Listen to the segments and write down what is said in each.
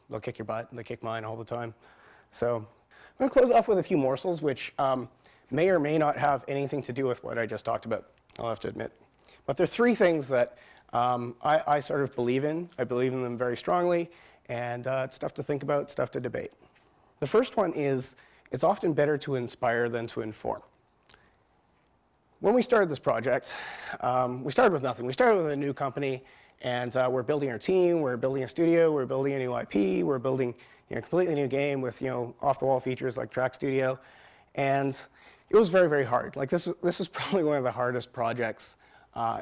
They'll kick your butt, and they kick mine all the time. So I'm going to close off with a few morsels, which may or may not have anything to do with what I just talked about, I'll have to admit. But there are three things that I sort of believe in. I believe in them very strongly, and it's stuff to think about, stuff to debate. The first one is, it's often better to inspire than to inform. When we started this project, we started with nothing. We started with a new company, and we're building our team, we're building a studio, we're building a new IP, we're building a completely new game with off-the-wall features like Track Studio. And it was very, very hard. Like this was probably one of the hardest projects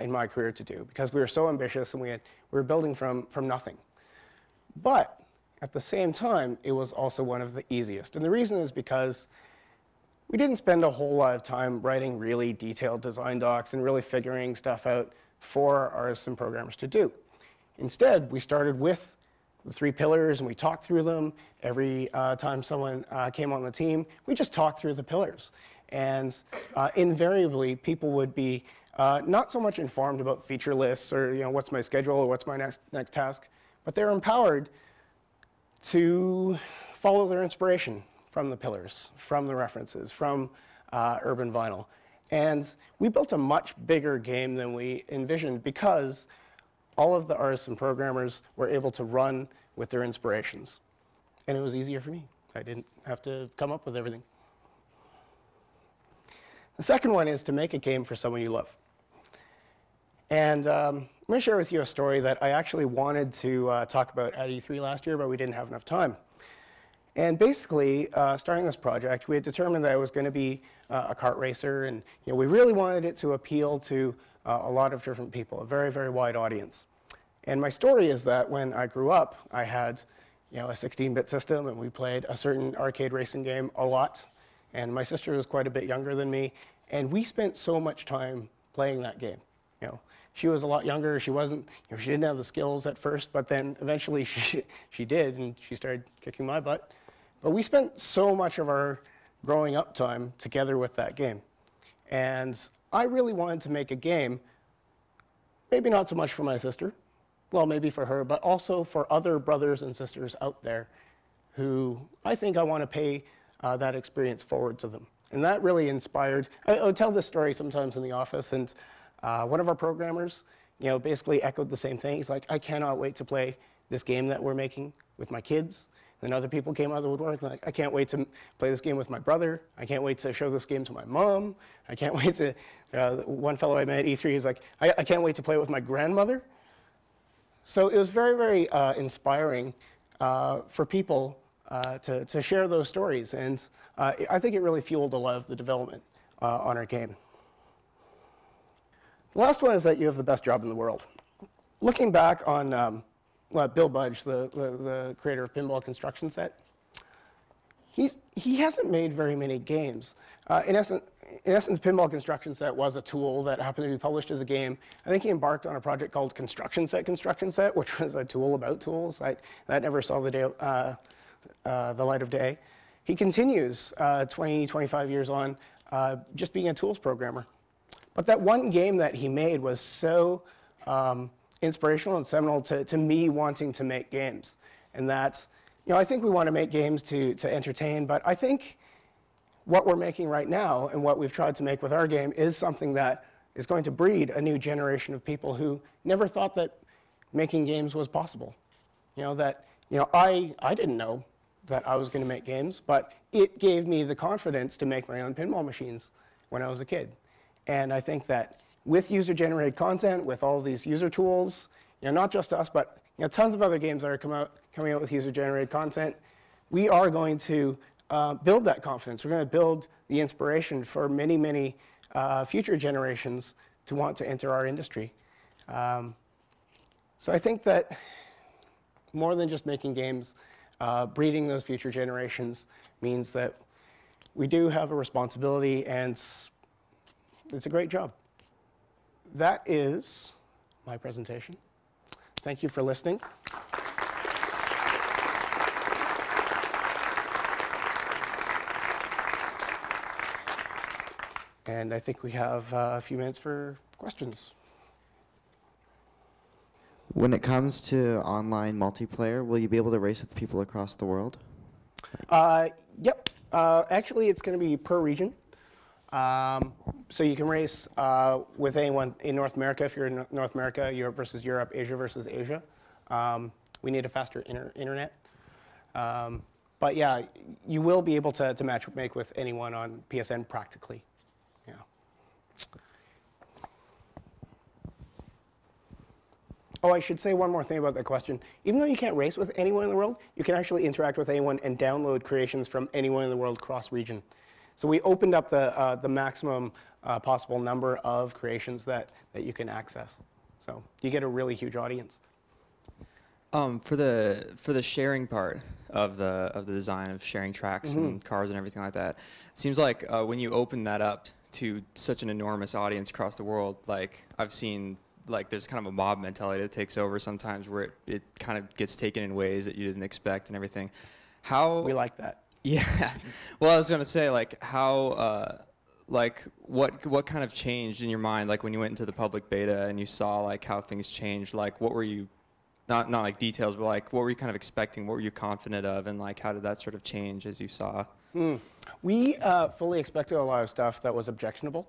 in my career to do, because we were so ambitious and we were building from nothing. But at the same time, it was also one of the easiest. And the reason is because we didn't spend a whole lot of time writing really detailed design docs and really figuring stuff out for artists and programmers to do. Instead, we started with the three pillars and we talked through them. Every time someone came on the team, we just talked through the pillars. And invariably, people would be not so much informed about feature lists or what's my schedule or what's my next task, but they're empowered to follow their inspiration from the pillars, from the references, from Urban Vinyl. And we built a much bigger game than we envisioned because all of the artists and programmers were able to run with their inspirations. And it was easier for me. I didn't have to come up with everything. The second one is to make a game for someone you love. And I'm going to share with you a story that I actually wanted to talk about at E3 last year, but we didn't have enough time. And basically, starting this project, we had determined that it was going to be a kart racer, and we really wanted it to appeal to a lot of different people, a very, very wide audience. And my story is that when I grew up, I had a 16-bit system, and we played a certain arcade racing game a lot. And my sister was quite a bit younger than me, and we spent so much time playing that game. She was a lot younger. She wasn't, she didn't have the skills at first, but then eventually she did, and she started kicking my butt. But we spent so much of our growing up time together with that game. And I really wanted to make a game, maybe not so much for my sister, well, maybe for her, but also for other brothers and sisters out there who I think I want to pay that experience forward to them. And that really inspired, I tell this story sometimes in the office, and one of our programmers, basically echoed the same thing. He's like, I cannot wait to play this game that we're making with my kids. Then other people came out of the woodwork, like, I can't wait to play this game with my brother. I can't wait to show this game to my mom. I can't wait to, one fellow I met at E3 is like, I can't wait to play it with my grandmother. So it was very, very inspiring for people to share those stories. And I think it really fueled a lot of the development on our game. The last one is that you have the best job in the world. Looking back on Bill Budge, the creator of Pinball Construction Set, he hasn't made very many games. In essence, Pinball Construction Set was a tool that happened to be published as a game. I think he embarked on a project called Construction Set, which was a tool about tools. That never saw the light of day. He continues 20, 25 years on just being a tools programmer. But that one game that he made was so inspirational and seminal to me wanting to make games. And that, I think we want to make games to entertain, but I think what we're making right now and what we've tried to make with our game is something that is going to breed a new generation of people who never thought that making games was possible. I didn't know that I was going to make games, but it gave me the confidence to make my own pinball machines when I was a kid. And I think that with user-generated content, with all of these user tools, not just us, but tons of other games that are coming out with user-generated content, we are going to build that confidence. We're going to build the inspiration for many, many future generations to want to enter our industry. So I think that more than just making games, breeding those future generations means that we do have a responsibility, and it's a great job. That is my presentation. Thank you for listening. And I think we have a few minutes for questions. When it comes to online multiplayer, will you be able to race with people across the world? Yep. Actually, it's going to be per region. So you can race with anyone in North America if you're in North America, Europe versus Europe, Asia versus Asia. We need a faster internet. But yeah, you will be able to make with anyone on PSN practically. Yeah. Oh, I should say one more thing about that question. Even though you can't race with anyone in the world, you can actually interact with anyone and download creations from anyone in the world cross-region. So we opened up the maximum possible number of creations that you can access. So you get a really huge audience. For the sharing part of the design of sharing tracks and cars and everything like that, it seems like when you open that up to such an enormous audience across the world, like I've seen, like there's kind of a mob mentality that takes over sometimes where it kind of gets taken in ways that you didn't expect and everything. How we like that. Yeah. Well, I was gonna say, like, how like what kind of changed in your mind, like when you went into the public beta and you saw like how things changed, like what were you, not like details, but like what were you kind of expecting, what were you confident of, and like how did that sort of change as you saw? We fully expected a lot of stuff that was objectionable.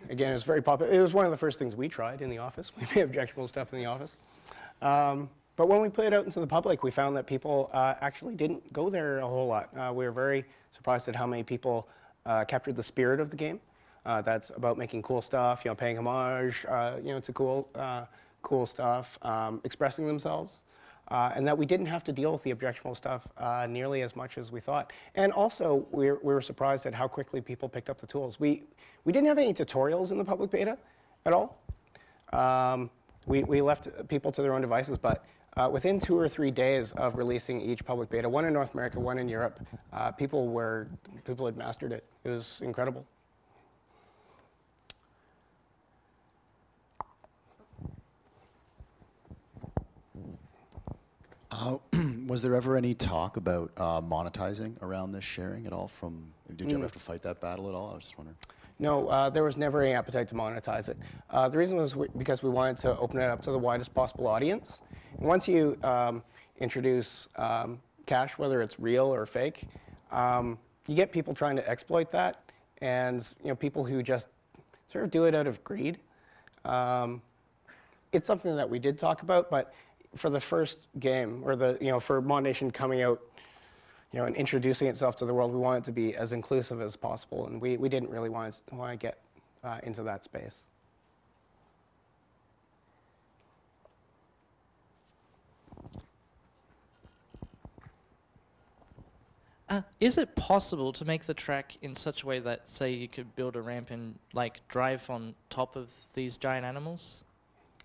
Again, it was very popular. It was one of the first things we tried in the office. We made objectionable stuff in the office. But when we put it out into the public, we found that people actually didn't go there a whole lot. We were very surprised at how many people captured the spirit of the game. That's about making cool stuff, paying homage, to cool stuff, expressing themselves, and that we didn't have to deal with the objectionable stuff nearly as much as we thought. And also, we were surprised at how quickly people picked up the tools. We didn't have any tutorials in the public beta at all. We left people to their own devices, but within 2 or 3 days of releasing each public beta, one in North America, one in Europe, people had mastered it. It was incredible. Was there ever any talk about monetizing around this sharing at all? Did you ever have to fight that battle at all? I was just wondering. No, there was never any appetite to monetize it. The reason was because we wanted to open it up to the widest possible audience. And once you introduce cash, whether it's real or fake, you get people trying to exploit that, and people who just sort of do it out of greed. It's something that we did talk about, but for the first game, or for Mod Nation coming out, and introducing itself to the world, we want it to be as inclusive as possible, and we didn't really want to get into that space. Is it possible to make the track in such a way that, say, you could build a ramp and like drive on top of these giant animals?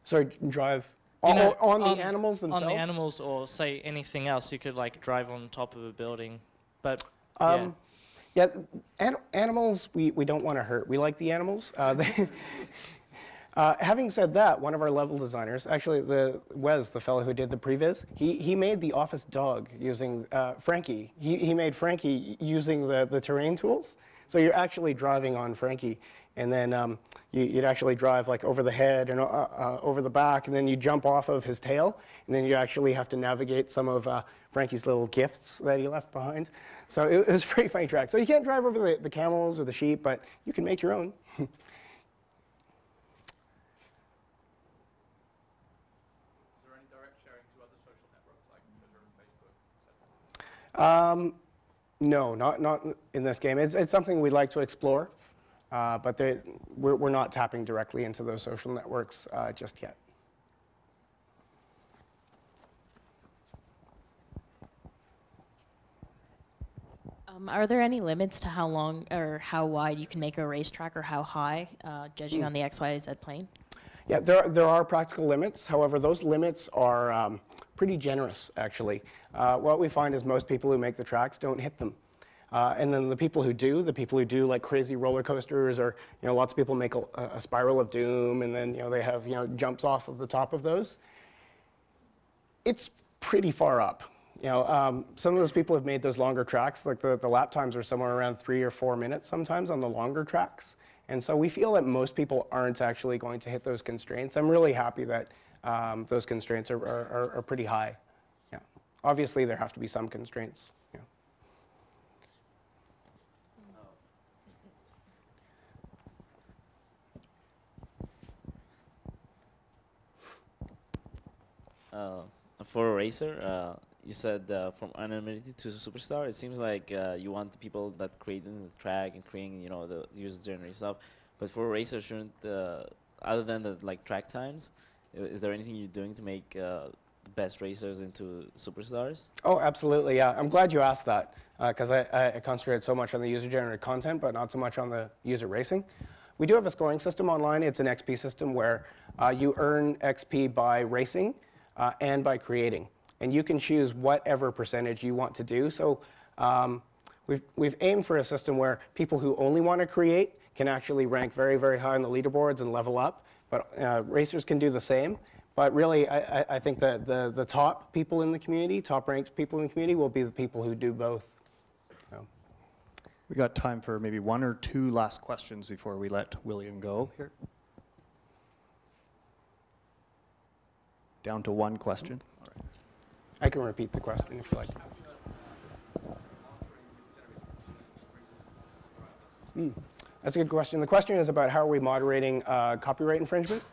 Sorry, drive on the animals themselves? On the animals, or say anything else, you could like drive on top of a building, but yeah, animals we don't want to hurt. We like the animals. Having said that, one of our level designers, actually Wes, the fellow who did the previs, he made the office dog using Frankie. He made Frankie using the terrain tools. So you're actually driving on Frankie, and then you'd actually drive like over the head and over the back, and then you jump off of his tail, and then you actually have to navigate some of Frankie's little gifts that he left behind. So it was a pretty funny track. So you can't drive over the camels or the sheep, but you can make your own. No, not in this game. It's something we'd like to explore, but we're not tapping directly into those social networks just yet. Are there any limits to how long or how wide you can make a racetrack, or how high, judging on the XYZ plane? Yeah, there are practical limits. However, those limits are pretty generous, actually. What we find is most people who make the tracks don't hit them. And then the people who do like crazy roller coasters, or lots of people make a spiral of doom, and then they have jumps off of the top of those. It's pretty far up. Some of those people have made those longer tracks. Like the lap times are somewhere around 3 or 4 minutes sometimes on the longer tracks. And so we feel that most people aren't actually going to hit those constraints. I'm really happy that those constraints are pretty high. Yeah. Obviously, there have to be some constraints. Yeah. For a racer, you said from anonymity to superstar. It seems like you want the people that creating the track and creating, you know, the user-generated stuff. But for a racer, shouldn't other than the like track times, is there anything you're doing to make the best racers into superstars? Oh, absolutely. Yeah, I'm glad you asked that because I concentrated so much on the user-generated content, but not so much on the user racing. We do have a scoring system online. It's an XP system where you earn XP by racing and by creating. And you can choose whatever percentage you want to do. So we've aimed for a system where people who only want to create can actually rank very, very high on the leaderboards and level up. But racers can do the same. But really, I think that the top people in the community, top-ranked people in the community, will be the people who do both. So. We got time for maybe 1 or 2 last questions before we let William go here. Down to 1 question. All right. I can repeat the question if you like. That's a good question. The question is about how are we moderating copyright infringement.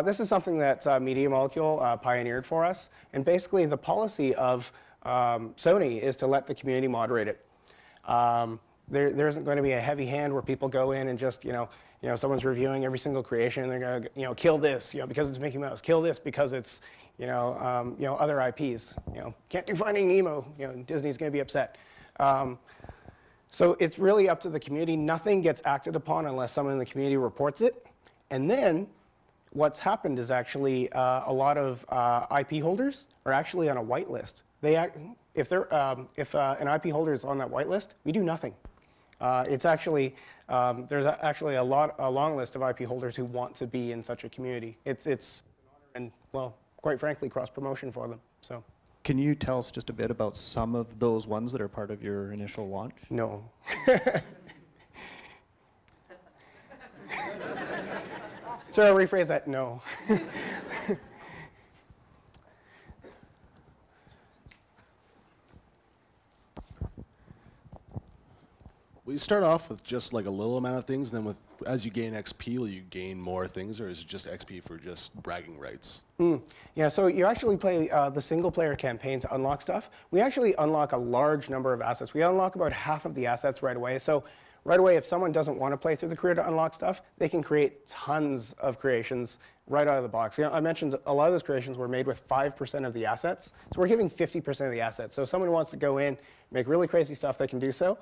This is something that Media Molecule pioneered for us. And basically, the policy of Sony is to let the community moderate it. There isn't going to be a heavy hand where people go in and just, someone's reviewing every single creation and they're going to, kill this, because it's Mickey Mouse, kill this because it's, other IPs. Can't do Finding Nemo. Disney's going to be upset. So it's really up to the community. Nothing gets acted upon unless someone in the community reports it. And then what's happened is actually a lot of IP holders are actually on a whitelist. If an IP holder is on that whitelist, we do nothing. It's actually there's actually a long list of IP holders who want to be in such a community. It's an honor and, well, quite frankly, cross promotion for them. So. Can you tell us just a bit about some of those ones that are part of your initial launch? No. So I'll rephrase that, no. Will you start off with just like a little amount of things, then as you gain XP, will you gain more things, or is it just XP for just bragging rights? Yeah, so you actually play the single-player campaign to unlock stuff. We actually unlock a large number of assets. We unlock about half of the assets right away. So right away, if someone doesn't want to play through the career to unlock stuff, they can create tons of creations right out of the box. I mentioned a lot of those creations were made with 5% of the assets. So we're giving 50% of the assets. So if someone wants to go in, make really crazy stuff, they can do so.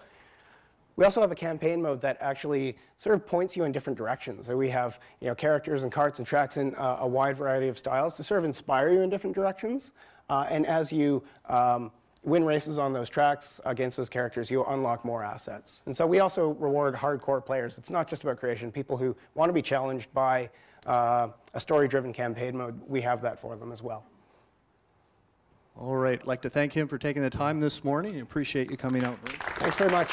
We also have a campaign mode that actually sort of points you in different directions. So we have characters and carts and tracks in a wide variety of styles to sort of inspire you in different directions. And as you win races on those tracks against those characters, you'll unlock more assets. And so we also reward hardcore players. It's not just about creation. People who want to be challenged by a story-driven campaign mode, we have that for them as well. All right. I'd like to thank him for taking the time this morning. I appreciate you coming out. Thanks very much.